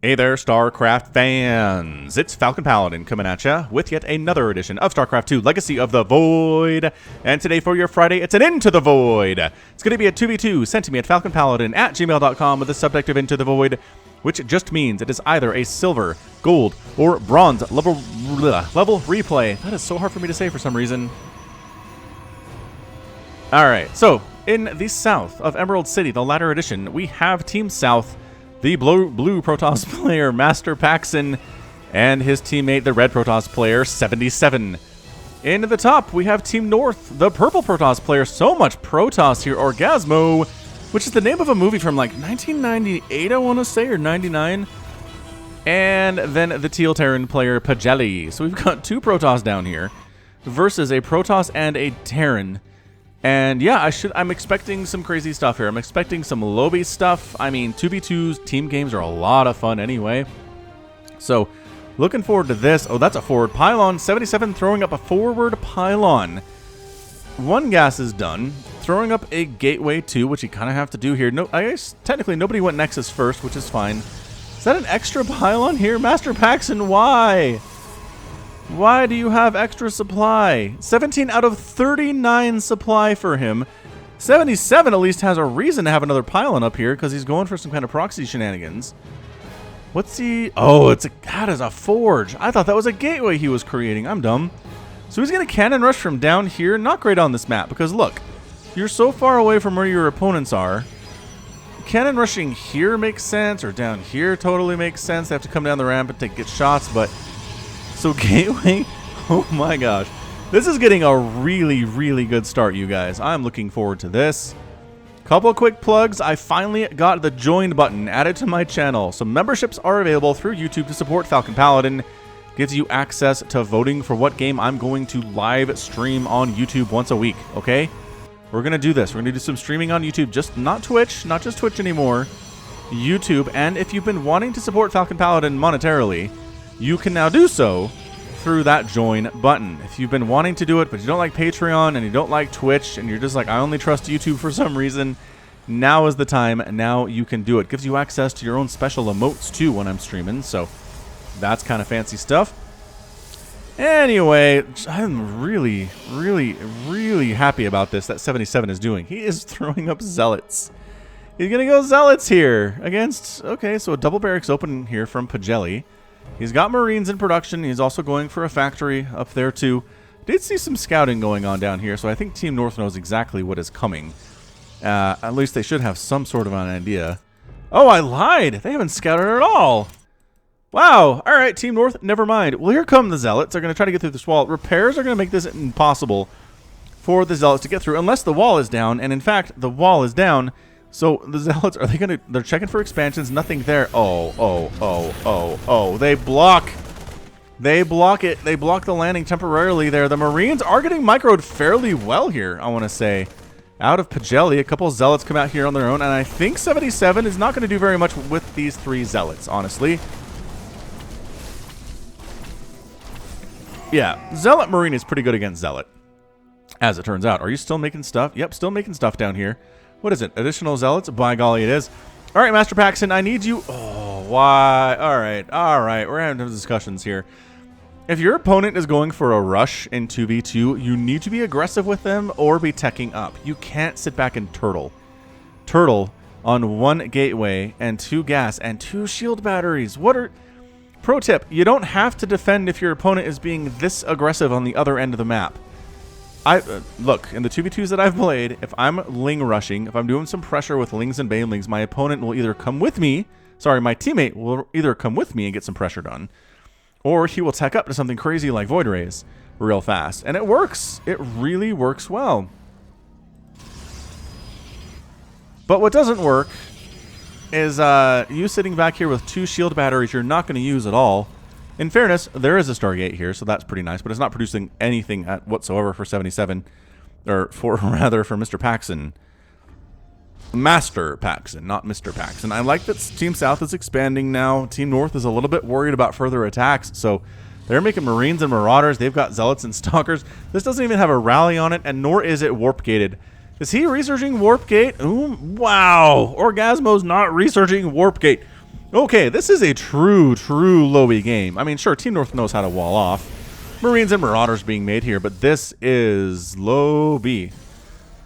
Hey there, StarCraft fans! It's Falcon Paladin coming at ya with yet another edition of StarCraft 2 Legacy of the Void. And today for your Friday, it's an Into the Void. It's going to be a 2v2 sent to me at falconpaladin@gmail.com with the subject of Into the Void, which just means it is either a silver, gold, or bronze level replay. That is so hard for me to say for some reason. Alright, so in the south of Emerald City, the latter edition, we have Team South, the blue Protoss player, Master Paxson, and his teammate, the red Protoss player, 77. In the top, we have Team North, the purple Protoss player, so much Protoss here, Orgasmo, which is the name of a movie from like 1998, I want to say, or 99. And then the teal Terran player, Pagelli. So we've got two Protoss down here versus a Protoss and a Terran. And yeah, I'm expecting some crazy stuff here. I'm expecting some Lowbie stuff. I mean, 2v2s, team games are a lot of fun anyway. So, looking forward to this. Oh, that's a forward pylon. 77 throwing up a forward pylon. One gas is done. Throwing up a gateway 2, which you kind of have to do here. No, I guess technically nobody went Nexus first, which is fine. Is that an extra pylon here? Master Paxson, why? Why do you have extra supply? 17 out of 39 supply for him. 77 at least has a reason to have another pylon up here because he's going for some kind of proxy shenanigans. What's he? Oh, that is a forge. I thought that was a gateway he was creating. I'm dumb. So he's going to cannon rush from down here. Not great on this map because look, you're so far away from where your opponents are. Cannon rushing here makes sense, or down here totally makes sense. They have to come down the ramp and get shots, but so gateway, oh my gosh. This is getting a really, really good start, you guys. I'm looking forward to this. Couple quick plugs. I finally got the join button added to my channel. So memberships are available through YouTube to support Falcon Paladin. Gives you access to voting for what game I'm going to live stream on YouTube once a week, okay? We're going to do this. We're going to do some streaming on YouTube, just not Twitch, not just Twitch anymore. YouTube, and if you've been wanting to support Falcon Paladin monetarily, you can now do so through that join button. If you've been wanting to do it, but you don't like Patreon and you don't like Twitch and you're just like, I only trust YouTube for some reason, now is the time. Now you can do it. Gives you access to your own special emotes too when I'm streaming, so that's kind of fancy stuff. Anyway, I'm really, really, really happy about this that 77 is doing. He is throwing up Zealots. He's going to go Zealots here against, okay, so a double barracks open here from Pagelli. He's got Marines in production. He's also going for a factory up there too. Did see some scouting going on down here, so I think Team North knows exactly what is coming. At least they should have some sort of an idea. Oh, I lied! They haven't scouted at all! Wow! Alright, Team North, never mind. Well, here come the Zealots. They're going to try to get through this wall. Repairs are going to make this impossible for the Zealots to get through, unless the wall is down, and in fact, the wall is down. So the Zealots, are they going to, they're checking for expansions, nothing there. Oh, they block it. They block the landing temporarily there. The Marines are getting microed fairly well here, I want to say. Out of Pagelli, a couple of Zealots come out here on their own, and I think 77 is not going to do very much with these three Zealots, honestly. Yeah, Zealot Marine is pretty good against Zealot, as it turns out. Are you still making stuff? Yep, still making stuff down here. What is it? Additional Zealots? By golly, it is. All right, Master Paxson, I need you. Oh, why? All right. We're having discussions here. If your opponent is going for a rush in 2v2, you need to be aggressive with them or be teching up. You can't sit back and turtle. Turtle on one gateway and 2 gas and 2 shield batteries. Pro tip, you don't have to defend if your opponent is being this aggressive on the other end of the map. Look, in the 2v2s that I've played, if I'm Ling rushing, if I'm doing some pressure with Lings and Banelings, my opponent will either come with me, my teammate will either come with me and get some pressure done, or he will tech up to something crazy like Void Rays real fast. And it works. It really works well. But what doesn't work is you sitting back here with 2 shield batteries you're not going to use at all. In fairness, there is a Stargate here, so that's pretty nice, but it's not producing anything whatsoever for 77, or for Mr. Paxson. Master Paxson, not Mr. Paxson. I like that Team South is expanding now. Team North is a little bit worried about further attacks, so they're making Marines and Marauders. They've got Zealots and Stalkers. This doesn't even have a rally on it, and nor is it warp gated. Is he researching warp gate? Ooh, wow! Orgasmo's not researching warp gate. Okay, this is a true Lowbie game. I mean, sure, Team North knows how to wall off. Marines and Marauders being made here, but this is Lowbie.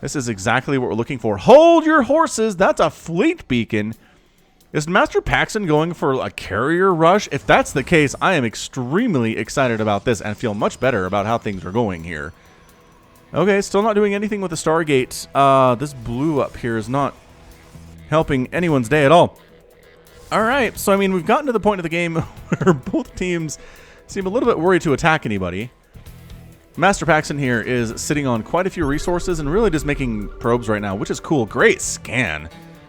This is exactly what we're looking for. Hold your horses. That's a fleet beacon. Is Master Paxton going for a carrier rush? If that's the case, I am extremely excited about this and feel much better about how things are going here. Okay, still not doing anything with the Stargate. This blue up here is not helping anyone's day at all. All right, so I mean, we've gotten to the point of the game where both teams seem a little bit worried to attack anybody. Master Paxton here is sitting on quite a few resources and really just making probes right now, which is cool. Great scan.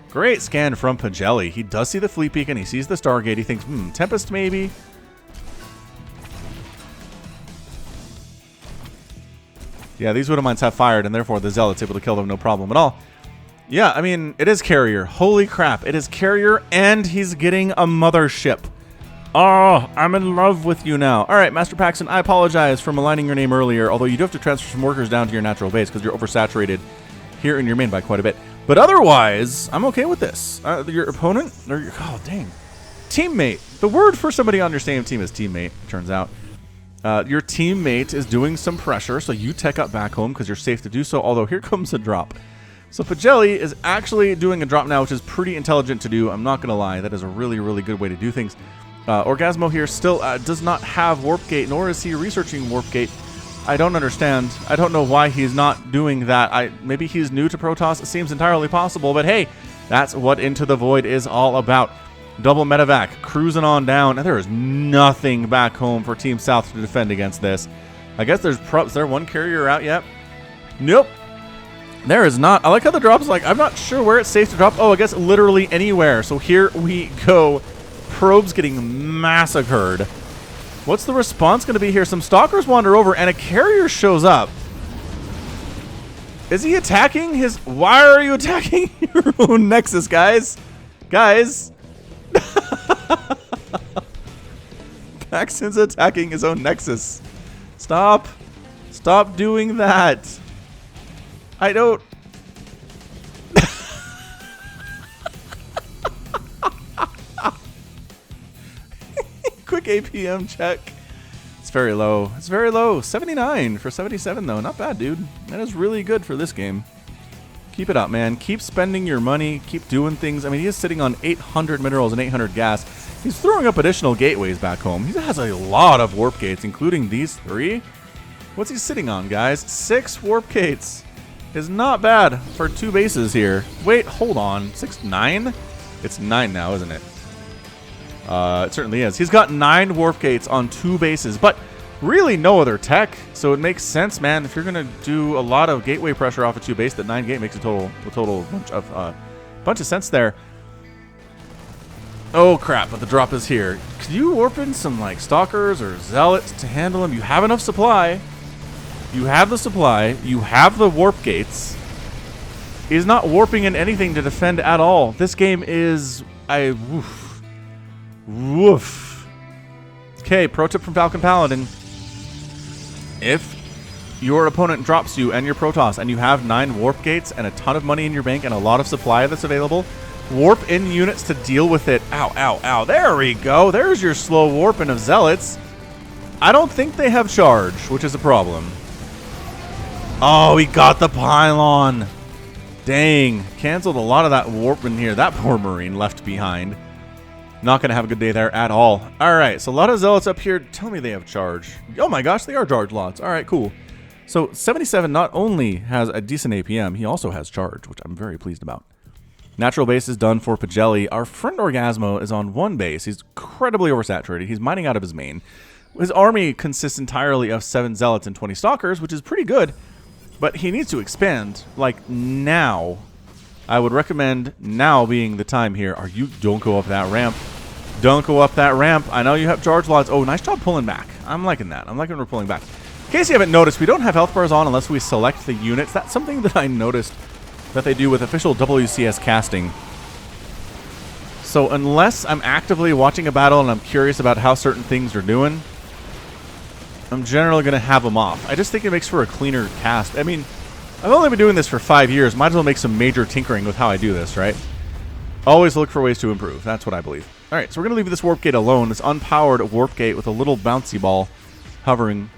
Great scan from Pagelli. He does see the fleet beacon. He sees the Stargate. He thinks, Tempest maybe? Yeah, these Widow Mines have fired, and therefore the Zealot's able to kill them no problem at all. Yeah, I mean, it is carrier. Holy crap. It is carrier, and he's getting a mothership. Oh, I'm in love with you now. All right, Master Paxton, I apologize for maligning your name earlier, although you do have to transfer some workers down to your natural base because you're oversaturated here in your main by quite a bit. But otherwise, I'm okay with this. Your opponent, or your, oh, dang. Teammate. The word for somebody on your same team is teammate, it turns out. Your teammate is doing some pressure, so you tech up back home because you're safe to do so, although here comes a drop. So Pagelli is actually doing a drop now, which is pretty intelligent to do. I'm not going to lie. That is a really, really good way to do things. Orgasmo here still does not have Warp Gate, nor is he researching Warp Gate. I don't understand. I don't know why he's not doing that. Maybe he's new to Protoss. It seems entirely possible, but hey, that's what Into the Void is all about. Double medevac, cruising on down, and there is nothing back home for Team South to defend against this. I guess there's is there one carrier out yet? Nope. There is not. I like how the drop's like, I'm not sure where it's safe to drop. Oh, I guess literally anywhere. So here we go. Probes getting massacred. What's the response going to be here? Some stalkers wander over and a carrier shows up. Is he attacking his... Why are you attacking your own Nexus, guys? Guys. Paxton's attacking his own Nexus. Stop. Stop doing that. I don't... Quick APM check. It's very low. It's very low. 79 for 77, though. Not bad, dude. That is really good for this game. Keep it up, man. Keep spending your money. Keep doing things. I mean, he is sitting on 800 minerals and 800 gas. He's throwing up additional gateways back home. He has a lot of warp gates, including these 3. What's he sitting on, guys? 6 warp gates. Is not bad for 2 bases here. Wait, hold on. 6, 9? It's 9 now, isn't it? It certainly is. He's got 9 warp gates on 2 bases, but really no other tech. So it makes sense, man. If you're gonna do a lot of gateway pressure off a 2 base, that 9 gate makes a total bunch of sense there. Oh crap! But the drop is here. Could you warp in some like stalkers or zealots to handle them? You have enough supply. You have the supply. You have the warp gates. He's not warping in anything to defend at all. This game is Woof. Okay, pro tip from Falcon Paladin. If your opponent drops you and your Protoss and you have 9 warp gates and a ton of money in your bank and a lot of supply that's available, warp in units to deal with it. Ow, ow, ow. There we go. There's your slow warping of zealots. I don't think they have charge, which is a problem. Oh, he got the pylon. Dang. Canceled a lot of that warp in here. That poor Marine left behind. Not going to have a good day there at all. All right, so a lot of zealots up here. Tell me they have charge. Oh my gosh, they are charge lots. All right, cool. So 77 not only has a decent APM, he also has charge, which I'm very pleased about. Natural base is done for Pagelli. Our friend Orgasmo is on 1 base. He's incredibly oversaturated. He's mining out of his main. His army consists entirely of 7 zealots and 20 stalkers, which is pretty good, but he needs to expand, like, now. I would recommend now being the time here. Don't go up that ramp. Don't go up that ramp. I know you have charge lots. Oh, nice job pulling back. I'm liking that. I'm liking we're pulling back. In case you haven't noticed, we don't have health bars on unless we select the units. That's something that I noticed that they do with official WCS casting. So unless I'm actively watching a battle and I'm curious about how certain things are doing, I'm generally going to have them off. I just think it makes for a cleaner cast. I mean, I've only been doing this for 5 years. Might as well make some major tinkering with how I do this, right? Always look for ways to improve. That's what I believe. All right, so we're going to leave this warp gate alone. This unpowered warp gate with a little bouncy ball hovering.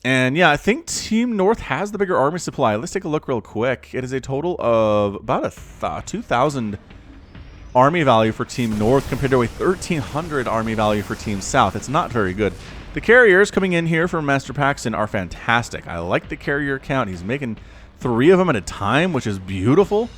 And yeah, I think Team North has the bigger army supply. Let's take a look real quick. It is a total of about a 2,000 army value for Team North compared to a 1,300 army value for Team South. It's not very good. The carriers coming in here from Master Paxton are fantastic. I like the carrier count. He's making 3 of them at a time, which is beautiful.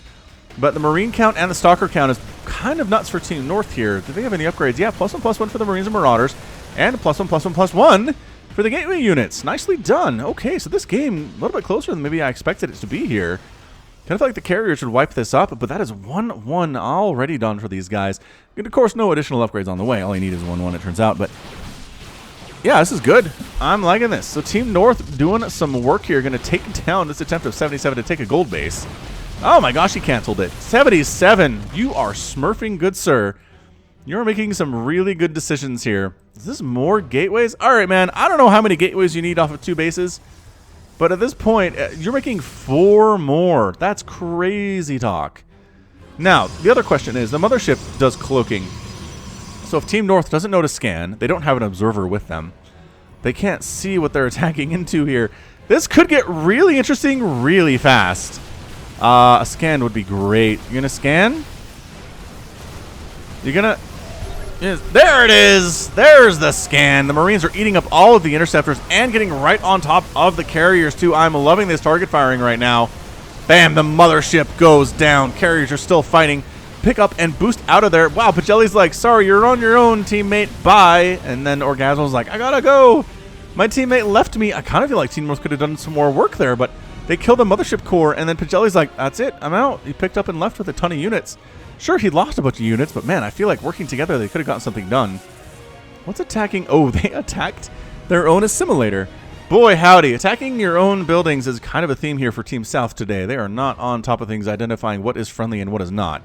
But the Marine count and the Stalker count is kind of nuts for Team North here. Do they have any upgrades? Yeah, +1/+1 for the Marines and Marauders, and +1/+1/+1 for the Gateway units. Nicely done. Okay, so this game, a little bit closer than maybe I expected it to be here. Kind of feel like the carrier should wipe this up, but that is 1-1 already done for these guys. And of course, no additional upgrades on the way. All you need is 1-1, it turns out. But yeah, this is good. I'm liking this. So Team North doing some work here. Going to take down this attempt of 77 to take a gold base. Oh my gosh, he canceled it. 77. You are smurfing, good sir. You're making some really good decisions here. Is this more gateways? All right, man. I don't know how many gateways you need off of 2 bases. But at this point, you're making 4 more. That's crazy talk. Now, the other question is, the mothership does cloaking. So if Team North doesn't know to scan, they don't have an observer with them. They can't see what they're attacking into here. This could get really interesting really fast. A scan would be great. You're going to scan? You're going to... Yes, there it is! There's the scan. The Marines are eating up all of the interceptors and getting right on top of the carriers, too. I'm loving this target firing right now. Bam! The mothership goes down. Carriers are still fighting. Pick up and boost out of there. Wow, Pagelli's like, sorry, you're on your own, teammate. Bye. And then Orgasmo's like, I gotta go. My teammate left me. I kind of feel like Team North could have done some more work there, but they killed the mothership core, and then Pagelli's like, that's it. I'm out. He picked up and left with a ton of units. Sure, he lost a bunch of units, but man, I feel like working together, they could have gotten something done. What's attacking? Oh, they attacked their own assimilator. Boy, howdy. Attacking your own buildings is kind of a theme here for Team South today. They are not on top of things, identifying what is friendly and what is not.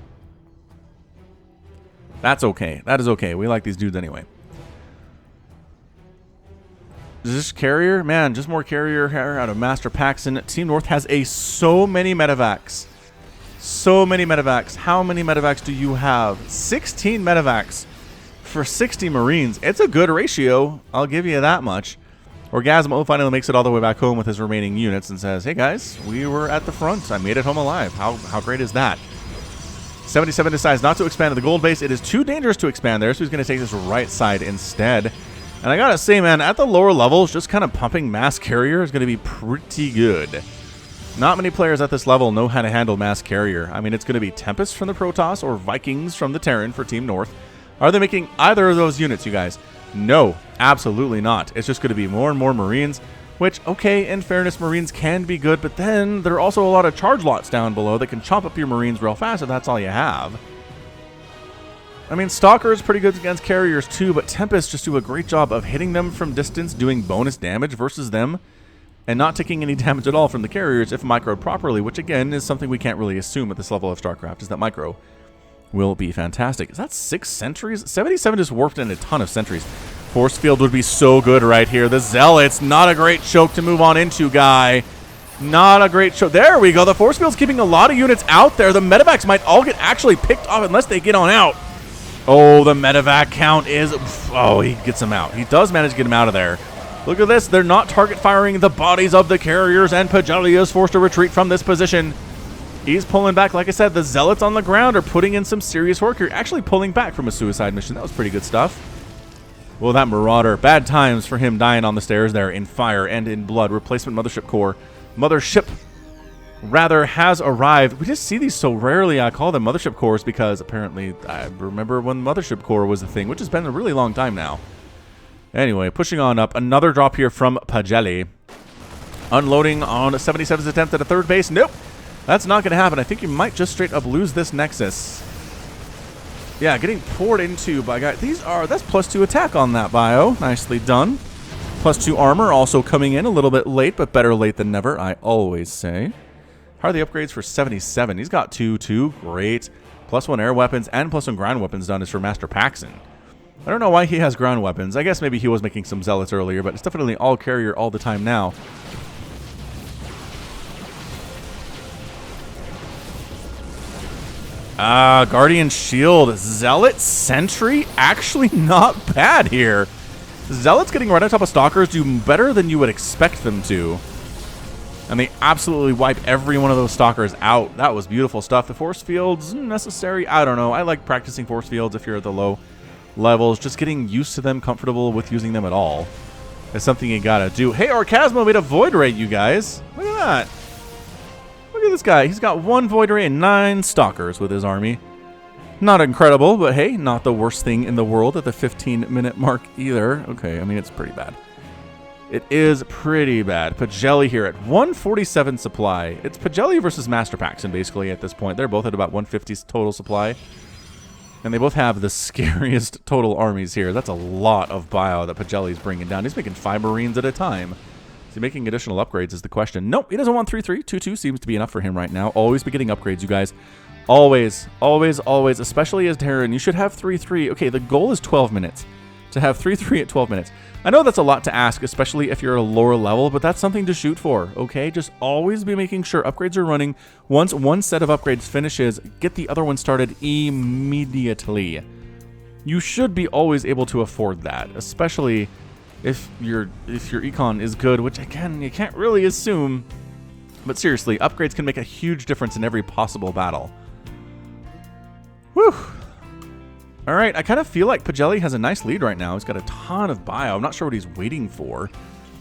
That's okay. That is okay. We like these dudes anyway. Is this carrier? Man, just more carrier here out of Master Paxton. Team North has so many medevacs. So many medevacs. How many medevacs do you have? 16 medevacs for 60 Marines. It's a good ratio. I'll give you that much. Orgasmo finally makes it all the way back home with his remaining units and says, hey guys, we were at the front. I made it home alive. How great is that? 77 decides not to expand to the gold base. It is too dangerous to expand there, so he's going to take this right side instead. And I gotta say, man, at the lower levels, just kind of pumping mass carrier is going to be pretty good. Not many players at this level know how to handle mass carrier. I mean, it's going to be Tempest from the Protoss or Vikings from the Terran for Team North. Are they making either of those units, you guys? No, absolutely not. It's just going to be more and more Marines, which, okay, in fairness, Marines can be good, but then there are also a lot of charge lots down below that can chomp up your Marines real fast if that's all you have. I mean, Stalker is pretty good against carriers too, but Tempest just do a great job of hitting them from distance, doing bonus damage versus them, and not taking any damage at all from the carriers if microed properly, which again is something we can't really assume at this level of StarCraft, is that micro will be fantastic. Is that 6 sentries? 77 just warped in a ton of sentries. Force field would be so good right here. The Zealots, not a great choke to move on into, guy. Not a great choke. There we go. The force field's keeping a lot of units out there. The medevacs might all get actually picked off unless they get on out. Oh, the medevac count is... Oh, he gets them out. He does manage to get them out of there. Look at this. They're not target firing the bodies of the carriers, and Pagelli is forced to retreat from this position. He's pulling back. Like I said, the Zealots on the ground are putting in some serious work here. Actually pulling back from a suicide mission. That was pretty good stuff. Well, that Marauder. Bad times for him dying on the stairs there in fire and in blood. Replacement Mothership Core. Mothership, rather, has arrived. We just see these so rarely. I call them Mothership Cores because apparently I remember when Mothership Core was a thing, which has been a really long time now. Anyway, pushing on up. Another drop here from Pagelli. Unloading on 77's attempt at a third base. Nope. That's not going to happen. I think you might just straight up lose this Nexus. Yeah, getting poured into by guys. That's +2 attack on that bio. Nicely done. +2 armor also coming in a little bit late, but better late than never, I always say. How are the upgrades for 77? He's got 2. Great. +1 air weapons and +1 ground weapons done is for Master Paxton. I don't know why he has ground weapons. I guess maybe he was making some Zealots earlier, but it's definitely all carrier all the time now. Guardian Shield. Zealot Sentry. Actually not bad here. Zealots getting right on top of Stalkers do better than you would expect them to. And they absolutely wipe every one of those Stalkers out. That was beautiful stuff. The force fields, necessary. I don't know. I like practicing force fields if you're at the low levels. Just getting used to them, comfortable with using them at all. Is something you gotta do. Hey, Orcasmo made a Void Ray, you guys. Look at that. Look at this guy. He's got 1 Void Ray and 9 Stalkers with his army. Not incredible, but hey, not the worst thing in the world at the 15-minute mark either. Okay, I mean, it's pretty bad. It is pretty bad. Pagelli here at 147 supply. It's Pagelli versus Master Paxton, basically, at this point. They're both at about 150 total supply. And they both have the scariest total armies here. That's a lot of bio that Pagelli's bringing down. He's making 5 Marines at a time. Is he making additional upgrades is the question. Nope, he doesn't want 3-3. 2-2 seems to be enough for him right now. Always be getting upgrades, you guys. Always, always, always, especially as Terran. You should have 3-3. Okay, the goal is 12 minutes. To have 3-3 at 12 minutes. I know that's a lot to ask, especially if you're a lower level, but that's something to shoot for, okay? Just always be making sure upgrades are running. Once one set of upgrades finishes, get the other one started immediately. You should be always able to afford that, especially if your econ is good, which again, you can't really assume. But seriously, upgrades can make a huge difference in every possible battle. Whew. All right, I kind of feel like Pagelli has a nice lead right now. He's got a ton of bio. I'm not sure what he's waiting for,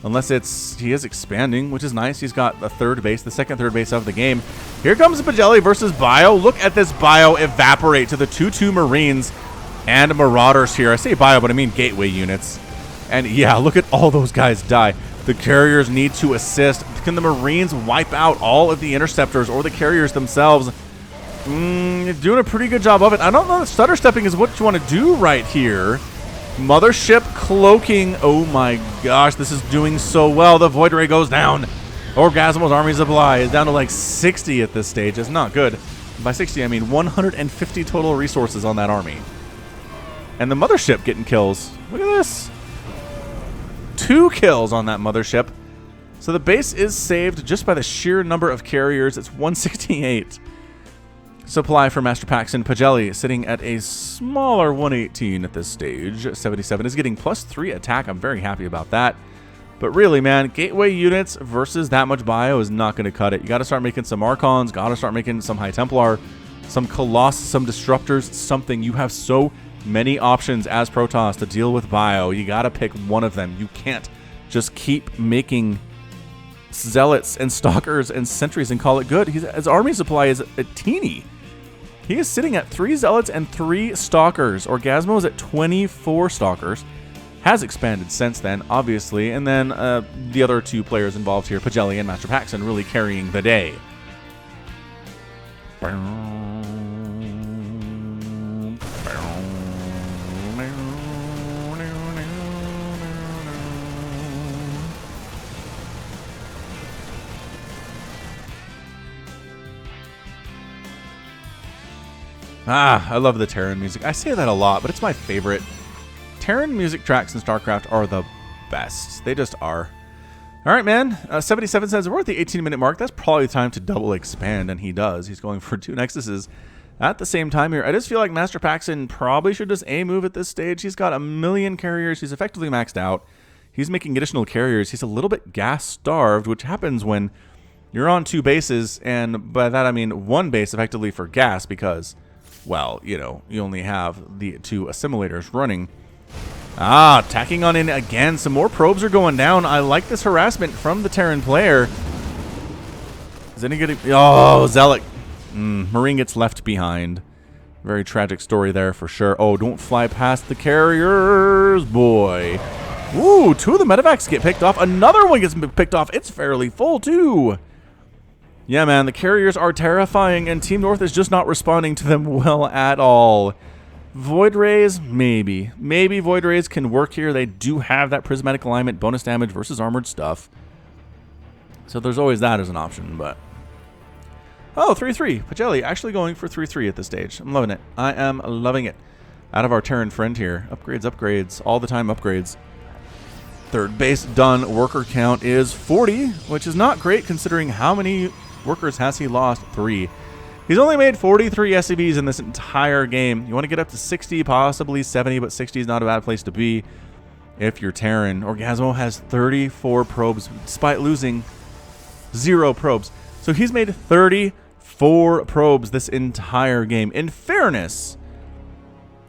unless he is expanding, which is nice. He's got the third base, the second third base of the game. Here comes Pagelli versus bio. Look at this bio evaporate to the 2-2 Marines and Marauders here. I say bio, but I mean gateway units. And yeah, look at all those guys die. The carriers need to assist. Can the Marines wipe out all of the interceptors or the carriers themselves? You're doing a pretty good job of it. I don't know that stutter stepping is what you want to do right here. Mothership cloaking. Oh my gosh, this is doing so well. The Void Ray goes down. Orgasmo's Army Supply is down to like 60 at this stage. It's not good. By 60, I mean 150 total resources on that army. And the Mothership getting kills. Look at this. 2 kills on that Mothership. So the base is saved just by the sheer number of carriers. It's 168. Supply for Master Paxton. Pagelli sitting at a smaller 118 at this stage. 77 is getting +3 attack. I'm very happy about that. But really, man, gateway units versus that much bio is not going to cut it. You got to start making some Archons. Got to start making some High Templar, some Colossus, some Disruptors, something. You have so many options as Protoss to deal with bio. You got to pick one of them. You can't just keep making Zealots and Stalkers and Sentries and call it good. His army supply is a teeny. He is sitting at 3 Zealots and 3 Stalkers. Orgasmo is at 24 Stalkers. Has expanded since then, obviously. And then the other 2 players involved here, Pagelli and Master Paxton, really carrying the day. I love the Terran music. I say that a lot, but it's my favorite. Terran music tracks in StarCraft are the best. They just are. All right, man. 77 says, we're at the 18-minute mark. That's probably time to double expand, and he does. He's going for 2 Nexuses at the same time here. I just feel like Master Paxton probably should just A-move at this stage. He's got 1 million carriers. He's effectively maxed out. He's making additional carriers. He's a little bit gas-starved, which happens when you're on 2 bases, and by that I mean 1 base effectively for gas because, well, you know, you only have the 2 assimilators running. Tacking on in again. Some more probes are going down. I like this harassment from the Terran player. Is any good? Oh, Zealot. Marine gets left behind. Very tragic story there for sure. Oh, don't fly past the carriers, boy. Ooh, 2 of the medevacs get picked off. Another one gets picked off. It's fairly full, too. Yeah, man, the carriers are terrifying, and Team North is just not responding to them well at all. Void Rays, maybe. Maybe Void Rays can work here. They do have that prismatic alignment, bonus damage versus armored stuff. So there's always that as an option, but... Oh, 3-3. Pagelli actually going for 3-3 at this stage. I'm loving it. I am loving it. Out of our Terran friend here. Upgrades, upgrades. All the time upgrades. Third base done. Worker count is 40, which is not great considering how many workers has he lost. 3. He's only made 43 SCVs in this entire game. You want to get up to 60, possibly 70, but 60 is not a bad place to be if you're Terran. Orgasmo has 34 probes, despite losing 0 probes. So he's made 34 probes this entire game. In fairness,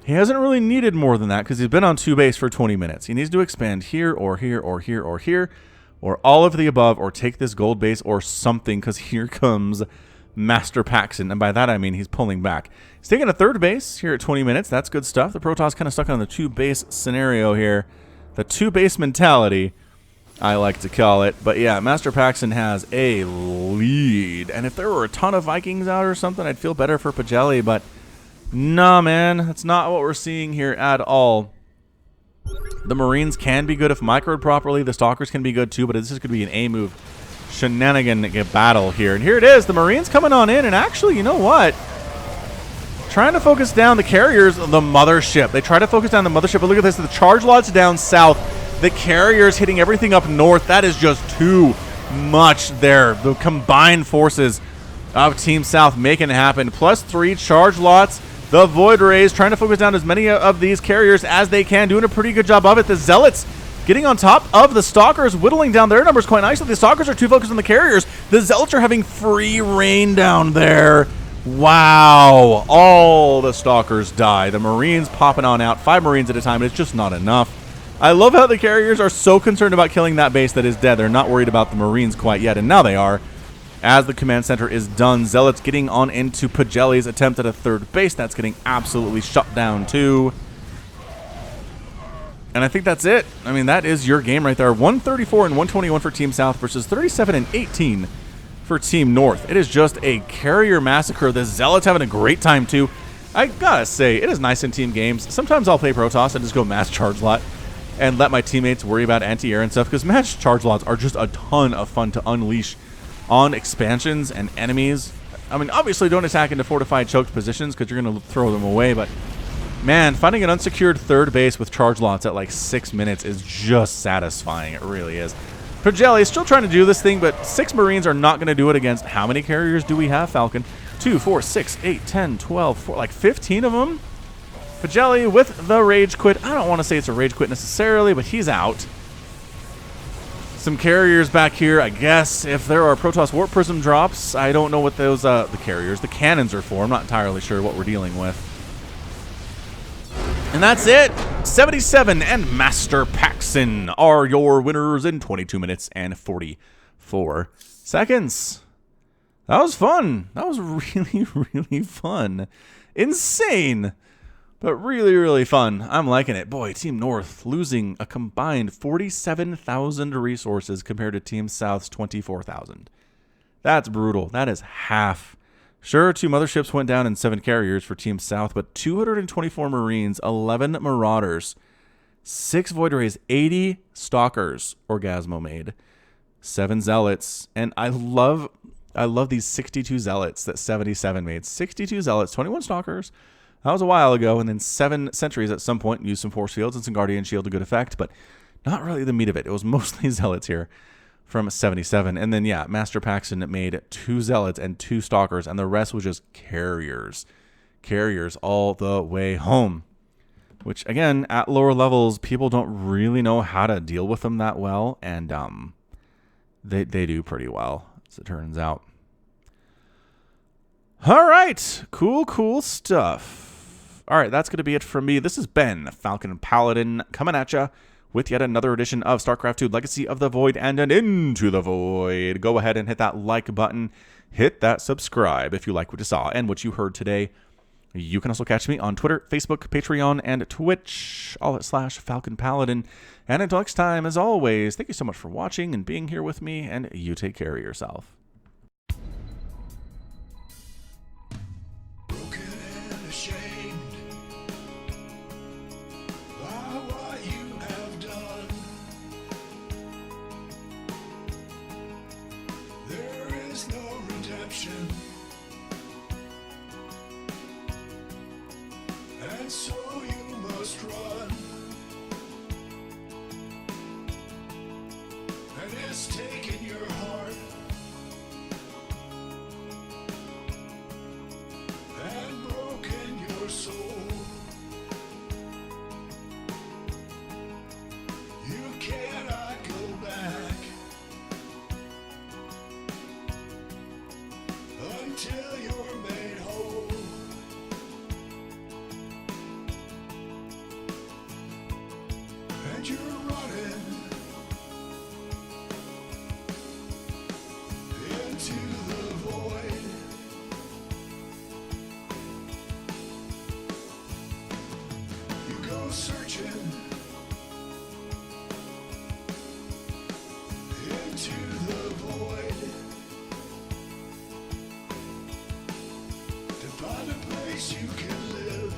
he hasn't really needed more than that because he's been on 2 base for 20 minutes. He needs to expand here or here or here or here, or all of the above, or take this gold base or something, because here comes Master Paxton, and by that I mean he's pulling back. He's taking a 3rd base here at 20 minutes. That's good stuff. The Protoss kind of stuck on the 2 base scenario here. The 2 base mentality, I like to call it. But yeah, Master Paxton has a lead. And if there were a ton of Vikings out or something, I'd feel better for Pagelli, but nah, man, that's not what we're seeing here at all. The Marines can be good if microed properly. The Stalkers can be good too, but this is going to be an A move shenanigan battle here. And here it is, the Marines coming on in, and actually, you know what? Trying to focus down the carriers, the mothership. They try to focus down the mothership, but look at this. The charge lots down south. The carriers hitting everything up north. That is just too much there. The combined forces of Team South making it happen. +3 charge lots. The Void Rays trying to focus down as many of these carriers as they can. Doing a pretty good job of it. The Zealots getting on top of the Stalkers, whittling down their numbers quite nicely. The Stalkers are too focused on the carriers. The Zealots are having free reign down there. Wow. All the Stalkers die. The Marines popping on out. 5 Marines at a time. It's just not enough. I love how the carriers are so concerned about killing that base that is dead. They're not worried about the Marines quite yet, and now they are. As the command center is done, Zealots getting on into Pagelli's attempt at a 3rd base. That's getting absolutely shut down too. And I think that's it. I mean, that is your game right there. 134 and 121 for Team South versus 37 and 18 for Team North. It is just a carrier massacre. The Zealots having a great time too. I gotta say, it is nice in team games. Sometimes I'll play Protoss and just go mass charge lot and let my teammates worry about anti-air and stuff, because mass charge lots are just a ton of fun to unleash on expansions and enemies. I mean, obviously don't attack into fortified choked positions because you're going to throw them away, but man, finding an unsecured 3rd base with charge lots at like 6 minutes is just satisfying. It really is. Pagelli is still trying to do this thing, but 6 Marines are not going to do it against how many carriers do we have, Falcon? 2, 4, 6, 8, 10, 12, 4, like 15 of them? Pagelli with the rage quit. I don't want to say it's a rage quit necessarily, but he's out. Some carriers back here, I guess. If there are Protoss Warp Prism drops, I don't know what those, the cannons are for. I'm not entirely sure what we're dealing with. And that's it. 77 and Master Paxton are your winners in 22 minutes and 44 seconds. That was fun. That was really, really fun. Insane. But really, really fun. I'm liking it. Boy, Team North losing a combined 47,000 resources compared to Team South's 24,000. That's brutal. That is half. Sure, 2 motherships went down and 7 carriers for Team South, but 224 Marines, 11 Marauders, 6 Void Rays, 80 Stalkers Orgasmo made, 7 Zealots, and I love these 62 Zealots that 77 made. 62 Zealots, 21 Stalkers. That was a while ago, and then 7 Sentries at some point. Used some Force Fields and some Guardian Shield to good effect, but not really the meat of it. It was mostly Zealots here from 77. And then, yeah, Master Paxton made 2 Zealots and 2 Stalkers, and the rest was just carriers. Carriers all the way home. Which, again, at lower levels, people don't really know how to deal with them that well, and they do pretty well, as it turns out. All right. Cool stuff. All right, that's going to be it from me. This is Ben, Falcon Paladin, coming at you with yet another edition of StarCraft 2 Legacy of the Void and an Into the Void. Go ahead and hit that like button. Hit that subscribe if you like what you saw and what you heard today. You can also catch me on Twitter, Facebook, Patreon, and Twitch, all at /Falcon Paladin. And until next time, as always, thank you so much for watching and being here with me, and you take care of yourself. And so you must run, and it's taken your heart until you're made whole. And you're running into the void. You go searching into the void to find a place you can live,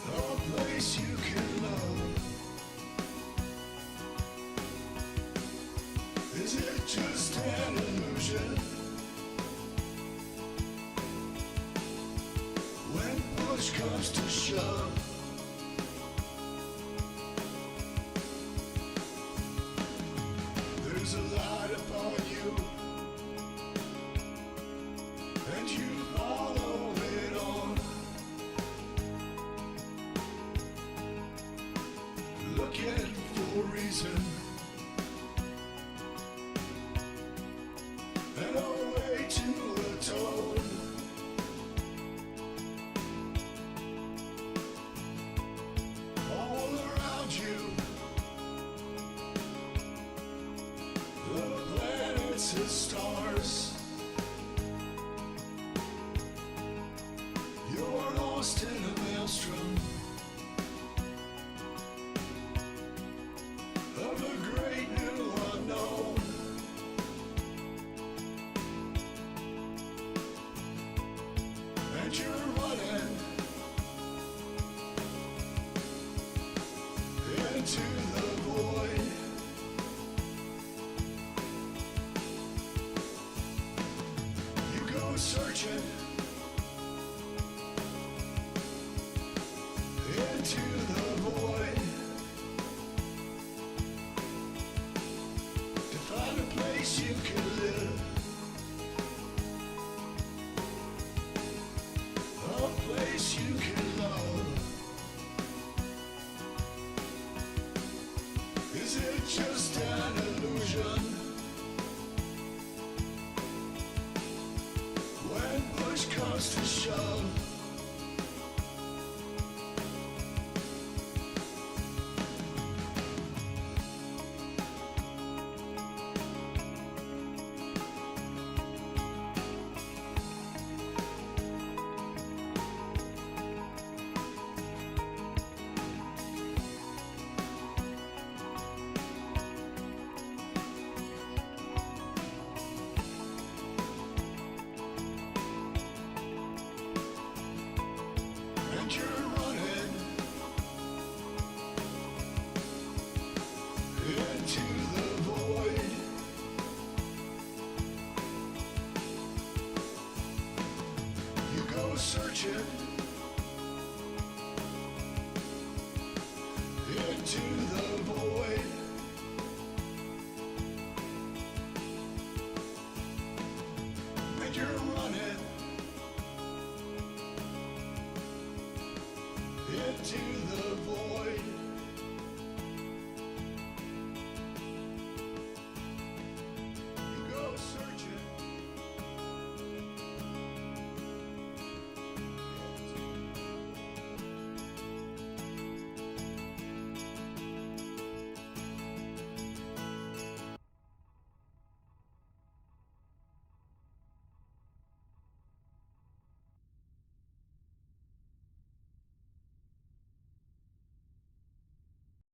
a place you can love. Is it just an illusion? When push comes to shove, there's a light upon you, and you follow it on, looking for reason and a way to atone. All around you, the planets and stars. You're lost in a maelstrom of a great new unknown. And you're running into the void. You go searching into the void to find a place you can live, a place you can love. Is it just an illusion? When push comes to shove, and you're running into the void. You go searching